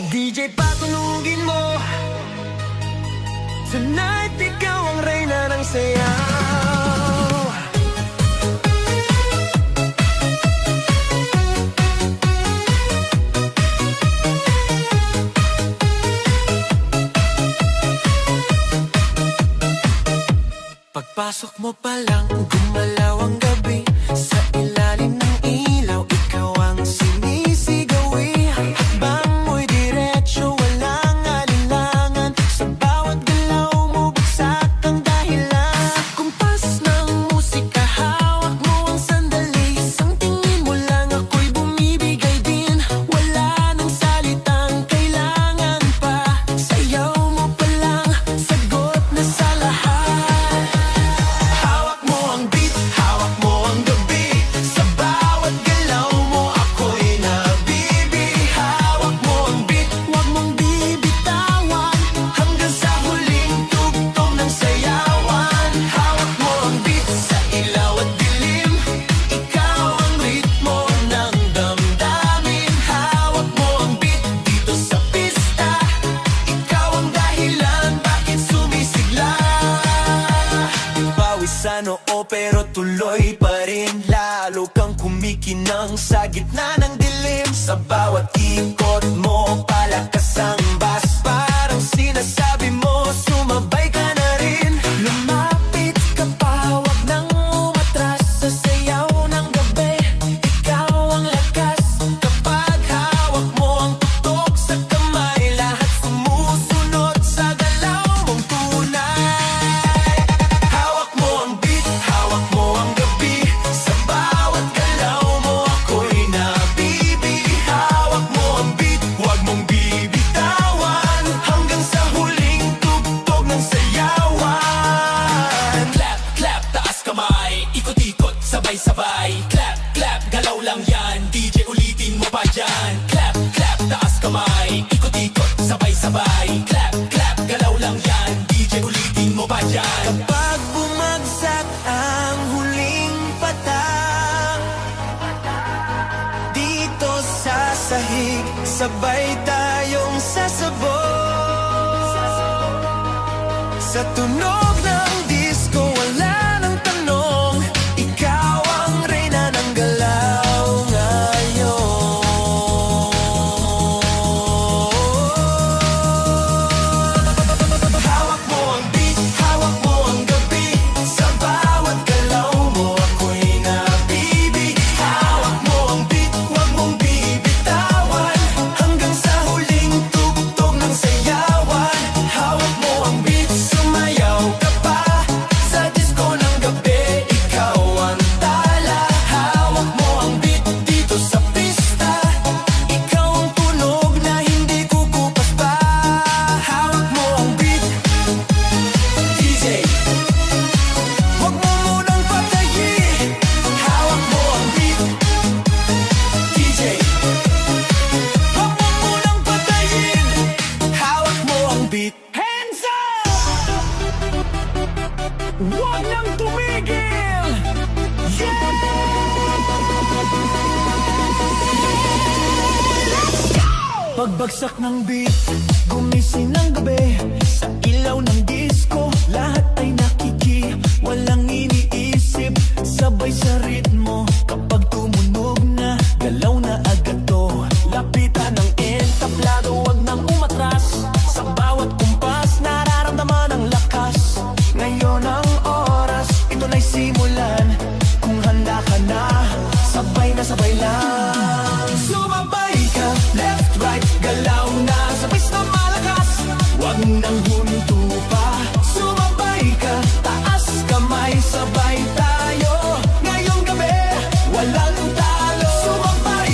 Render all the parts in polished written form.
DJ patunugin mo. Tonight ikaw ang reyna ng sayaw. Pagpasok mo pa lang, gumalaw ang gabi. Sa ilalim ng ilaw, ikaw ang sinisigawi. Hakbang mo'y diretso, walang alinlangan. Sa bawat galaw mo, bagsak ang dahilan. Sa kumpas ng musika, hawak mo ang sandali. Isang tingin mo lang, ako'y bumibigay din. Wala nang salitang kailangan pa. Sayaw mo pa lang, sagot na sa lahat. Oo, pero tuloy pa rin. Lalo kang kumikinang sa gitna ng dilim. Sa bawat ikot mo, palakas ang bas. Parang sinasabi mo, sumabay ka na rin. Lumapit ka pa, wag nang umatras. Sa sayaw ng gabi, ikaw ang lakas. Kapag hawak mo ang tutok sa kamay, lahat sumusunod sa galaw mong tunay. Hawak mo ang beat, hawak mo ang gabi. Sa bawat galaw mo, ako'y nabibi. Hawak mo ang beat, huwag mong bibitawan. Hanggang sa huling tugtog ng sayawan. Clap, clap, taas kamay. Ikot-ikot, sabay-sabay. Clap, clap, galaw lang yan. DJ ulitin mo pa dyan. Clap, clap, taas kamay. Ikot-ikot, sabay-sabay. Clap, clap, galaw lang yan. DJ ulitin mo pa dyan. Kapag bumagsak ang huling patak, dito sa sahig, sabay tayong sasabog. Sa tunog ng disco, wala nang tanong. Ikaw ang reyna ng galaw ngayon. Hawak mo ang beat, hawak mo ang gabi. Sa bawat galaw mo, ako'y nabibi. Hawak mo ang beat, huwag mong bibitawan. Hanggang sa huling tugtog ng sayawan. Hawak mo ang beat, sumayaw ka pa. Sa disco ng gabi, ikaw ang tala. Hawak mo ang beat dito sa pista. Ikaw ang tunog na hindi kukupas pa. Hawak mo ang beat, DJ, huwag mo munang patayin. Hawak mo ang beat, DJ, huwag mo munang patayin. Hawak mo ang beat. Hands up! Huwag nang tumigil! Yeah! Pagbagsak ng beat, gumising ng gabi. Sa ilaw ng disco, lahat ay nakiki. Walang iniisip, sabay sa ritmo. Kapag tumunog na, galaw na agad to. Lapitan ng entablado, wag nang umatras. Sa bawat kumpas, nararamdaman ang lakas. Ngayon ang oras, ito na'y simulan. Kung handa ka na, sabay na sabay lang. Sumabay ka, left, right, galaw na. Sabay na malakas, wag nang huminto pa. Sumabay ka, taas kamay, sabay tayo. Ngayong gabi, walang talo. Sumabay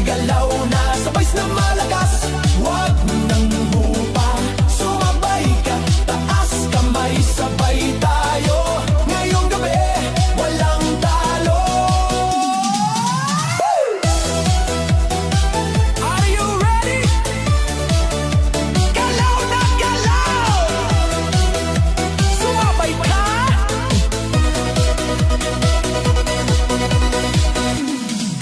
galaw na sabay na malakas. Huwag nang hupa, sumabay ka, taas kamay, sabay tayo. Ngayong gabi, walang talo. Are you ready? Galaw na galaw, sumabay ka.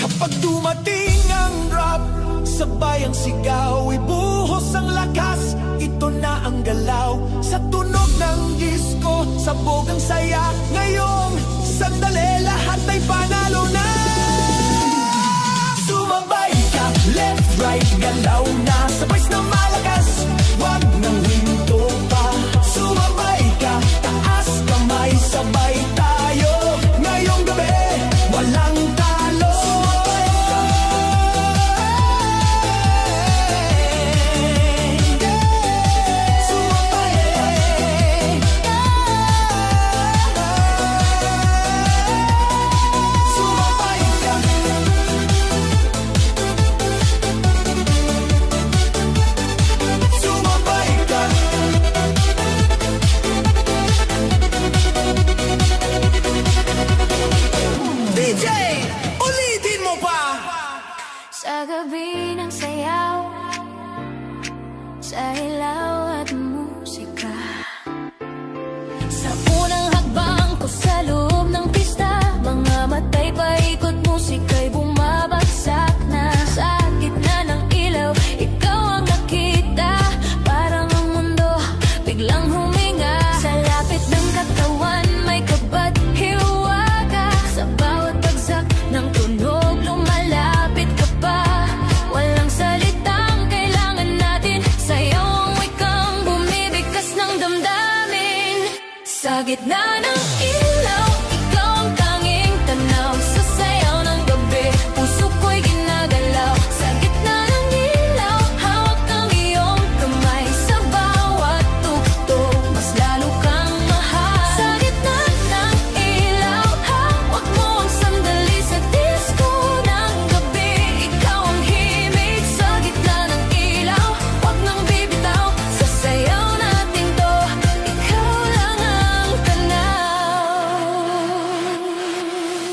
Kapag dumating ang rap, sabay ang sigaw, ibuhos ang lakas. Ito na ang galaw, sa tunog ng disco, sabog ang saya. Ngayong sandali, lahat ay panalo na. Sumabay ka, left, right, galaw na sabay na malakas. Huwag nang hinto pa, sumabay ka, taas kamay, sabay tayo. Ngayong gabi, walang talo. DJ, ulitin mo pa! Sa gabi ng sayaw, sa ilaw at musika, sa unang hakbang ko sa loob ng pista, mga matay paikot, musika'y bumabagsak na. Sa gitna ng ilaw, ikaw ang nakita, parang ang mundo biglang huminga. Sa lapit ng katawan, may kabat hiwaga, sa bawat bagsak ng tunog, lumalapit ka pa. Walang salitang kailangan natin, sayaw ang wikang bumibigkas ng damdamin. Sa gitna ng ilaw, ikaw ang tanging tanaw, sa sayaw ng gabi, puso ko'y ginagalaw. Sa gitna ng ilaw, hawak ang iyong kamay, sa bawat tugtog, mas lalo kang mahal. Sa gitna ng ilaw, hawak mo ang sandali, sa disco ng gabi, ikaw ang himig. Sa gitna ng ilaw, huwag nang bibitaw, sa sayaw natin to, ikaw lang ang tanaw.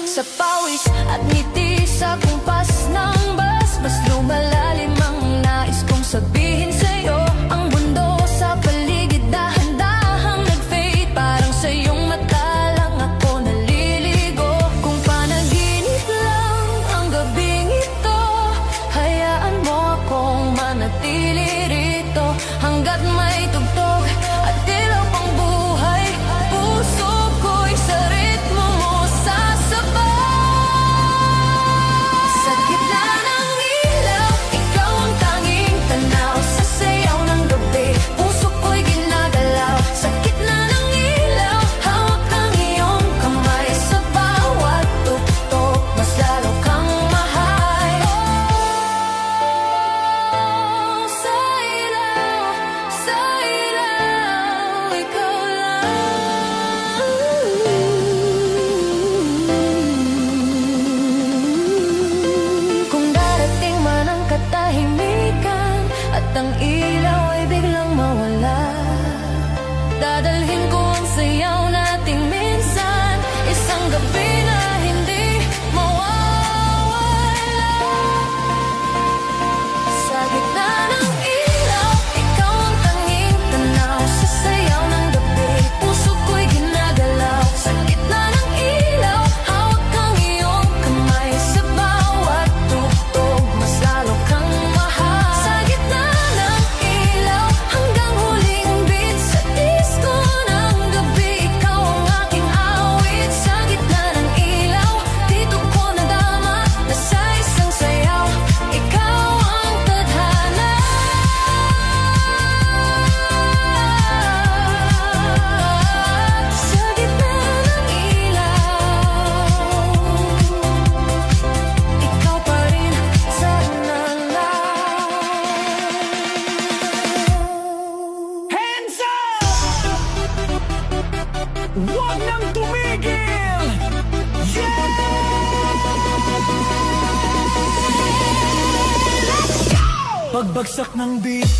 Sa pawis at ngiti, sa kumpas ng bus, mas lumalalim ang nais kong sabihin sa'yo. Ang mundo sa paligid dahan-dahang nag-fade, parang sa iyong mata lang ako naliligo. Kung panaginip lang ang gabing ito, hayaan mo akong manatili rito hanggat may tugtog at ilaw pang buhay. Puso ko'y sa ritmo mo sasabay. Sa gitna ng ilaw, ikaw ang tanging tanaw, sa sayaw ng gabi, puso ko'y ginagalaw. Sa gitna ng ilaw, hawak ang iyong kamay, sa bawat tugtog, mas lalo kang mahal. Oh, sa ilaw, ikaw lang. Kung darating man ang katahimikan at ang ilaw ay biglang mawala, dadalhin ko ang sayaw nating minsan, isang gabi na hindi mawawala. Sa gitna ng ilaw, ikaw ang tanging tanaw, sa sayaw ng gabi, puso ko'y ginagalaw. Sa gitna ng ilaw, hawak ang iyong kamay, sa bawat tugtog, mas lalo kang mahal. Sa gitna ng ilaw, hanggang huling Pagbagsak ng beat,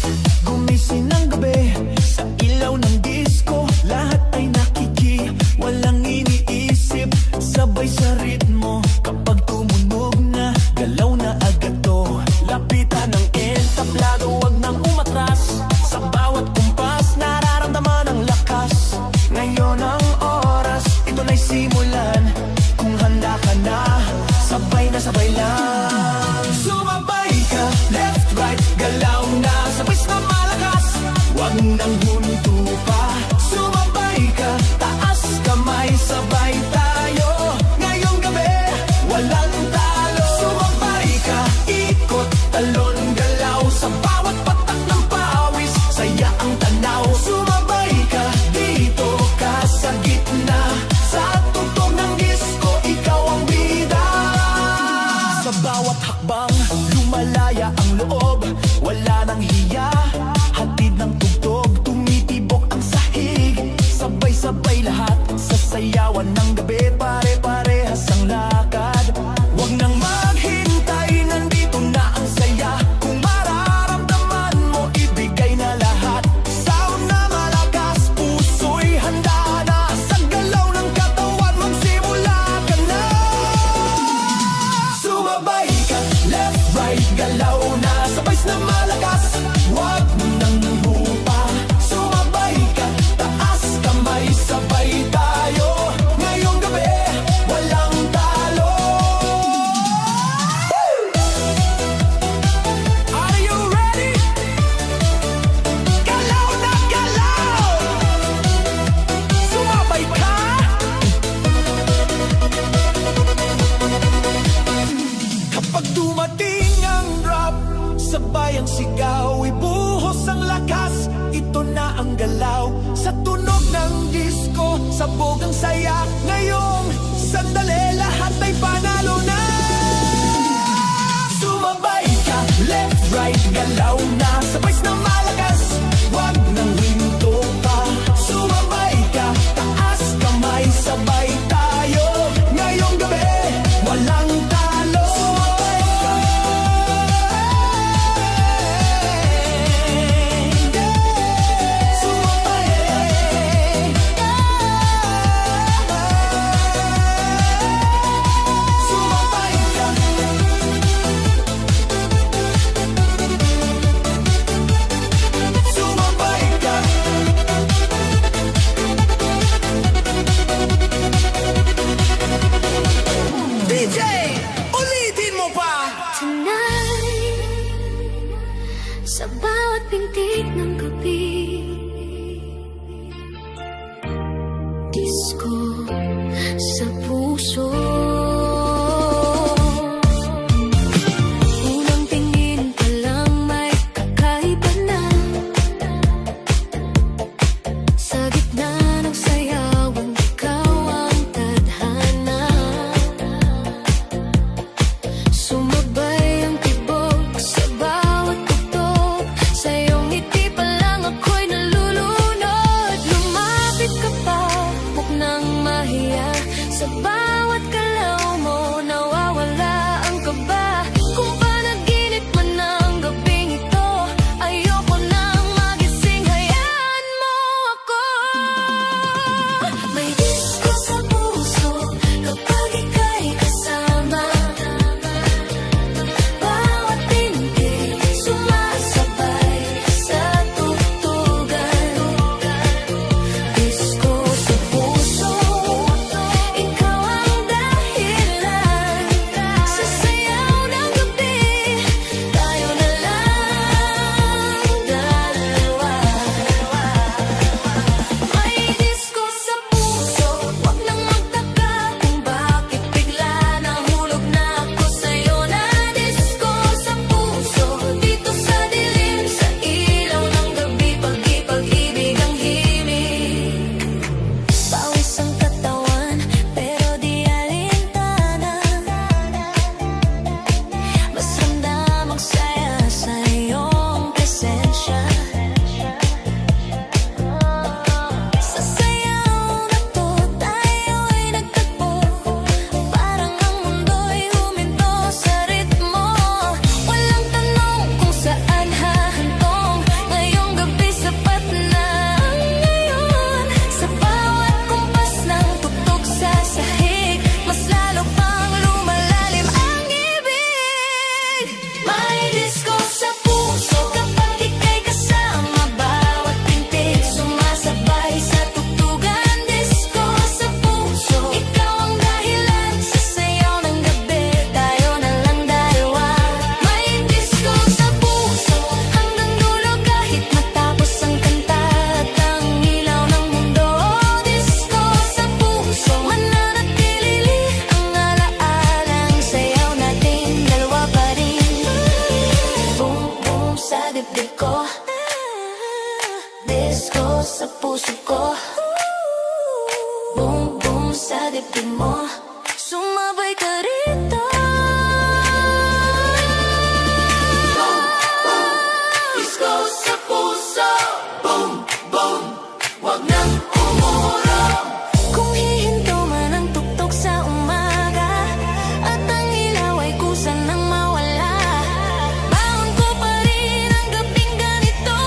gumising ng gabi. Sa ilaw ng disco, lahat ay nakiki. Walang iniisip, sabay sa ritmo. Kapag tumunog na, galaw na agad to. Lapitan ng entablado, wag nang umatras. Sa bawat kumpas, nararamdaman ang lakas. Ngayon ang oras, ito na'y simulan. Kung handa ka na, sabay lang. Sumabay ka, left, right, galaw na. Sabay na malakas, wag nang huminto pa. Sumabay ka, taas kamay, sabay tayo. Ngayong gabi, walang talo. Sumabay ka, ikot, talon, galaw. Sa bawat patak ng pawis, saya ang tanaw. Sumabay ka, dito ka sa gitna. Sa tugtog ng disco, ikaw ang bida. Sa bawat hakbang, lumalaya ang loob. Wala nang hiya, hatid ng tugtog. Tumitibok ang sahig, sabay-sabay lahat. Sa sayawan ng gabi, pare-parehas ang lakad. Huwag nang maghintay, nandito na ang saya. Kung mararamdaman mo, ibigay na lahat. Sound na malakas, puso'y handa na. Sa galaw ng katawan, magsimula ka na. Sumabay ka, left, right, galaw na. Sabay na malakas, wag nang lupa. Sumabay ka, taas kamay, sabay tayo. Ngayong gabi, walang talo. Are you ready? Galaw na galaw! Sumabay ka! Kapag dumating ang drop, sabay ang sigaw, ibuhos ang lakas. Ito na ang galaw, sa tunog ng disco, sabog ang saya. Ngayong sandali, lahat ay panalo na. Sumabay ka, left, right, galaw na. Sabay na malakas, wag nang hinto pa. Sumabay ka, taas kamay, sabay tayo. Ngayong gabi, walang talo. Sumabay ka. Sumabay ka. Sumabay ka. DJ, ulitin mo pa. Tonight, sa bawat pintig ng gabi, disco sa puso. Unang tingin pa lang may kakaiba na. Sa gitna ng sayawan, ikaw ang tadhana. Sumabay ang tibok sa bawat tugtog. Sa iyong ngiti pa lang ako dibdib ko, disco sa puso ko, boom boom sa dibdib mo, sumabay ka rito. Disco sa puso, boom, boom, wag nang umurong. Kung hihinto man ang tuktok sa umaga, at ang ilaw ay kusa nang mawala, baon ko pa rin ang gabing ganito,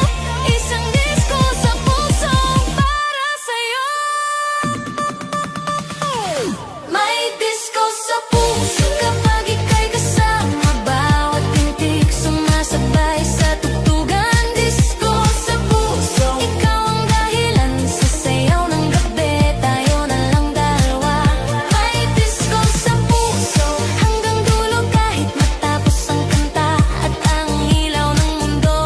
isang disco sa puso para sa'yo. May disco sa puso kapag ika'y kasama, bawat tintig sumasabay sa tugtugan. Disco sa puso, ikaw ang dahilan sa sayaw ng gabi, tayo na lang dalawa. May disco sa puso, hanggang dulo kahit matapos ang kanta at ang ilaw ng mundo.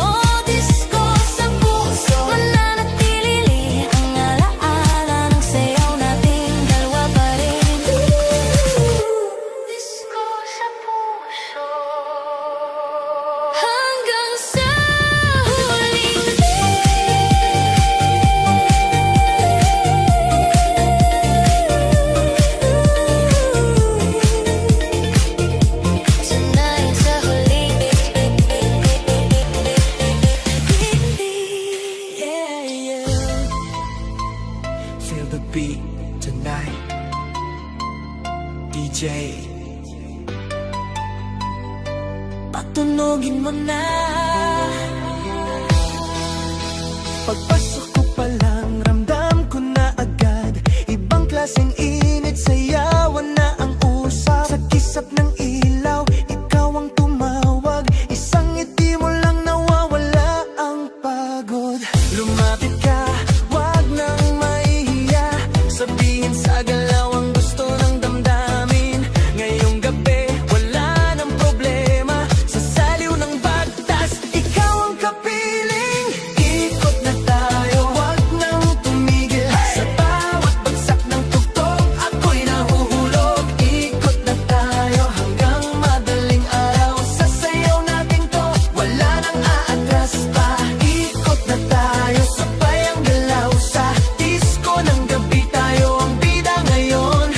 Disco sa puso, mananatili ang alaala ng sayaw nating dalawa pa rin. Disco sa puso, hanggang sa huling tonight, sa huling yeah, yeah. Feel the beat tonight, DJ. Patunogin mo na. Pagpasok ko pa lang, ramdam ko na agad, ibang klaseng init, sayawan na ang usap. Sa kisap ng ilaw, ikaw ang tumawag, isang ngiti mo lang nawawala ang pagod. Lumapit ka, wag nang mahihiya, sabihin sa galaw ang gusto ng damdamin. Ngayong gabi, wala nang problema, sa saliw ng bagtas, ikaw ang kapiling. Ikot na tayo, wag nang tumigil, sa bawat bagsak ng tugtog, ako'y nahuhulog. Ikot na tayo hanggang madaling araw, sa sayaw natin to, wala nang aatras pa. Ikot na tayo, sabay ang galaw sa disco ng gabi, tayo ang bida ngayon.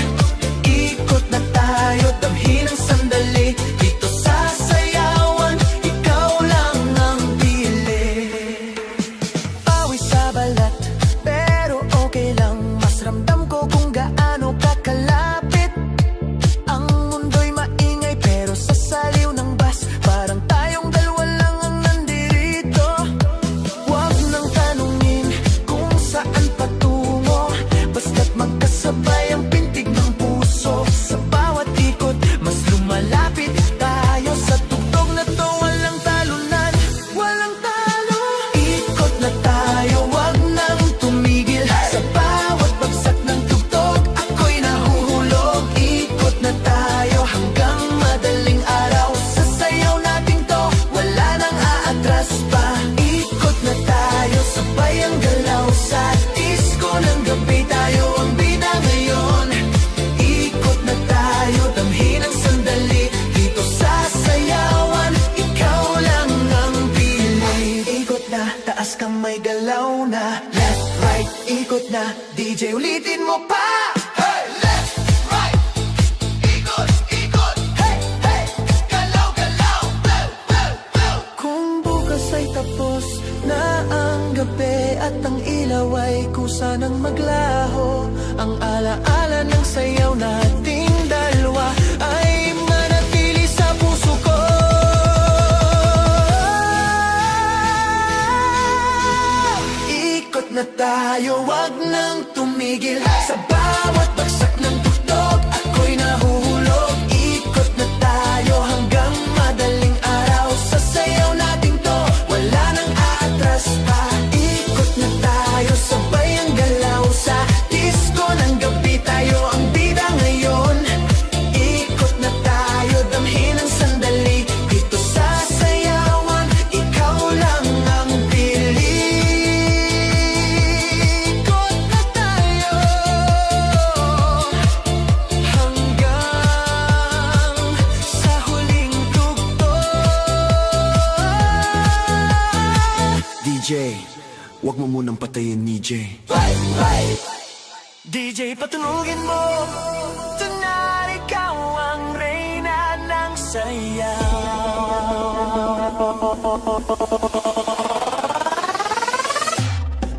Ikot na tayo, damhin ang sandali, dito sa sayawan, ikaw lang ang pili. Pawis sa balat, pero okay lang, mas ramdam ko kung gaano kakalapit. Ang mundo'y maingay, pero sa saliw ng bus, parang tayong dalawa lang ang nandirito. Huwag nang tanungin kung saan patungo, basta't magkasabay ang pintig ng puso. Sa bawat ikot, mas lumalapit tayo, sa tugtog na to, walang talunan, walang talo. Ikot na tayo, wag nang tumigil, sa bawat bagsak ng tugtog, ako'y nahuhulog. Ikot na tayo hanggang madaling araw, sa sayaw natin to, wala nang aatras pa. Ikot na tayo, sabay ang galaw sa disco ng gabi, tayo ang bida ngayon. Ikot na tayo, damhin ang sandali, dito sa sayawan, ikaw lang ang pili. Ikot na, taas kamay, galaw na, left, right, ikot na, DJ ulitin mo pa. Hey, left, right, ikot, ikot, hey, hey, galaw, galaw, blow, blow, blow. Kung bukas ay tapos na ang gabi at ang ilaw ay kusa ng maglaho, ang alaala ng sayaw nating dalawa ay manatili sa puso ko. Ikot na tayo, wag nang tumigil, sa bawat bagsak ng tugtog, ako'y nahuhulog. Ikot na tayo hanggang madaling araw, sa sayaw natin to, wala nang aatras pa. Ikot na tayo, sabay ang galaw sa disco ng gabi, tayo ang bida ngayon. Ikot na tayo, damhin ang sandali, dito sa sayawan, ikaw lang ang pili. Ikot na tayo, Huwag mo munang patayin, DJ. DJ, patunugin mo. Tonight, ikaw ang reyna ng sayaw.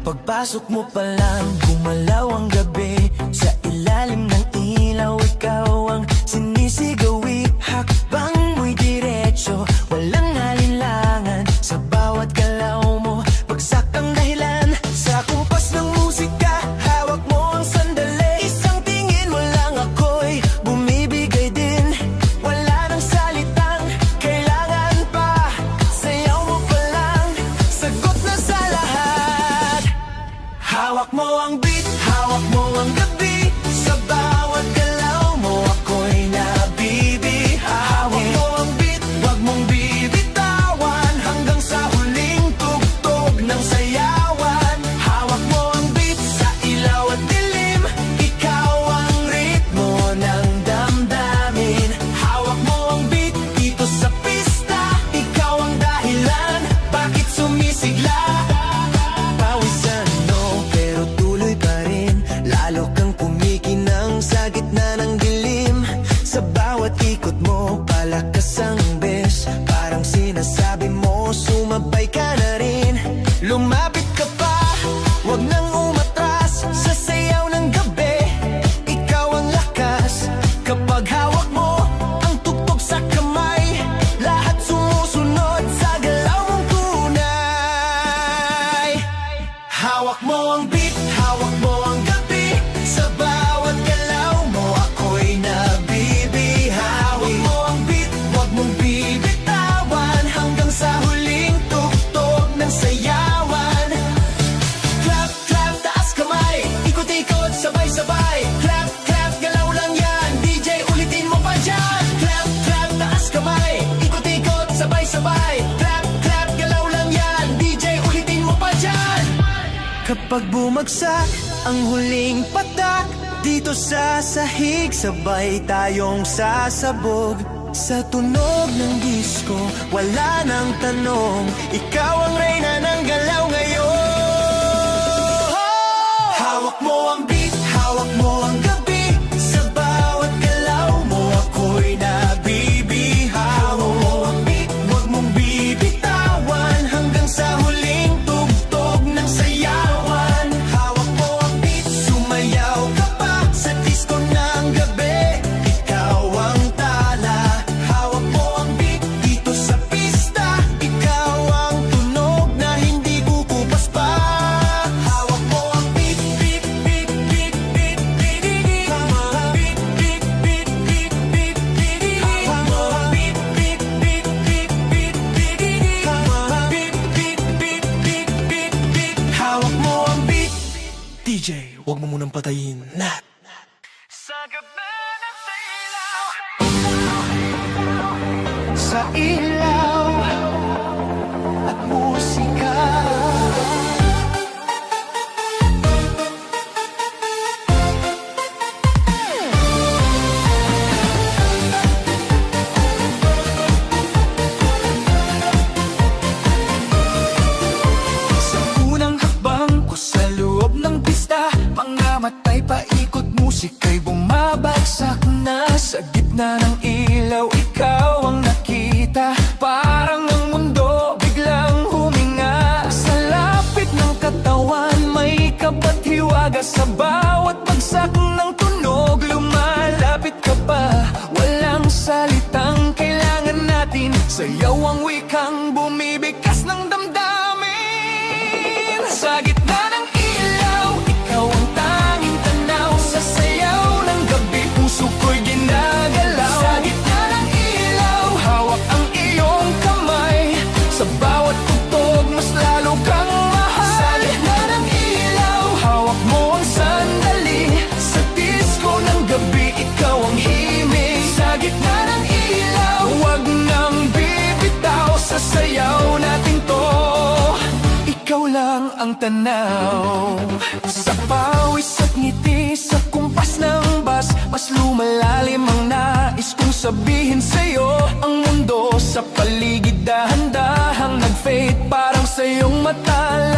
Pagpasok mo pa lang, gumalaw ang gabi. Sa ilalim ng ilaw, ikaw ang sinisigawi. Hakbang mo'y diretso, walang alinlangan. Sa bawat galaw mo, bagsak ang dahilan. Sa kumpas ng musika, hawak mo ang sandali. Isang tingin mo lang ako'y bumibigay din. Wala nang salitang kailangan pa. Sayaw mo pa lang, sagot na sa lahat. Hawak mo ang beat, hawak mo ang gabi. Sa bawat galaw mo ako'y nabibi. Hawak mo ang beat, wag mong bibitawan. Hanggang sa huling tugtog ng sayawan. Hawak mo ang beat sa ilaw at dilim. Ikaw ang ritmo ng damdamin. Hawak mo ang beat dito sa pista. Ikaw ang dahilan, bakit sumisigla? Pawisan no, pero tuloy pa rin. Lalo kang kumikinang sa gitna ng dilim. Sa bawat ikot mo, palakas ang bes. Parang sinasabi mo, sumabay ka na rin. Lumapit ka pa, wag nang umatras. Sa sayaw ng gabi, ikaw ang lakas. Kapag hawak mo ang tugtog sa kamay, lahat sumusunod sa galaw mong tunay. Hawak mo ang beat, hawak mo ang gabi. Sa bawat galaw mo ako'y nabibi. Hawak mo ang beat, wag mong bibitawan. Hanggang sa huling tugtog ng sayawan. Clap, clap, taas kamay. Ikot-ikot, sabay-sabay. Clap, clap, galaw lang yan. DJ, ulitin mo pa dyan. Clap, clap, taas kamay. Ikot-ikot, sabay-sabay. Clap, clap, galaw lang yan. DJ, ulitin mo pa dyan. Kapag bumagsak ang huling patak, dito sa sahig sabay tayong sasabog. Sa tunog ng disko, wala nang tanong. Ikaw ang reyna ng galaw ngayon. Hawak mo ang beat, hawak mo ang gabi. Sa bawat galaw mo ako'y nabibi. Hawak mo ang beat, wag mong bibitawan. Hanggang sa huling tugtog ng sayawan. Hawak mo ang beat, sumayaw ka pa. Sa disco ng gabi, ikaw ang tala. Hawak mo ang beat dito sa pista. Ikaw ang tunog na hindi kukupas pa. Hawak mo ang beat, beat, beat, beat, beat, beat, beat. Beat, beat, beat, beat, beat, beat. Hawak mo ang beat, beat, beat, beat, beat, beat. Beat, beat, beat, beat, beat, beat. Hawak mo ang beat. DJ, wag mo munang patayin. Nat. Sa gabi ng ilaw, sa ilaw at musika. Sa unang hakbang ko sa loob ng pista, mga matay paikot, musika'y bumabagsak na. Sa gitna ng ilaw, ikaw ang nakita. Parang ang mundo biglang huminga. Sa lapit ng katawan, may kapat hiwaga. Sa bawat bagsak ng tunog, lumalapit ka pa. Walang salitang kailangan natin. Sayaw ang wikang bumibigkas ng damdamin. Sa gitna ng ilaw, ikaw ang tanging tanaw. Sa sayaw ng gabi, puso ko'y ginagalaw. Sa gitna ng ilaw, hawak ang iyong kamay. Sa bawat tugtog, mas lalo kang mahal. Sa gitna ng ilaw, hawak mo ang sandali. Sa disco ng gabi, ikaw ang himig. Sa gitna ng ilaw, wag nang bibitaw. Sa sayaw natin to, ikaw lang ang tanaw. Sa pawis at ngiti, sa kumpas ng bas, mas lumalalim ang nais kong sabihin sa'yo. Ang mundo sa paligid dahan-dahang nag-fade, parang sa iyong mata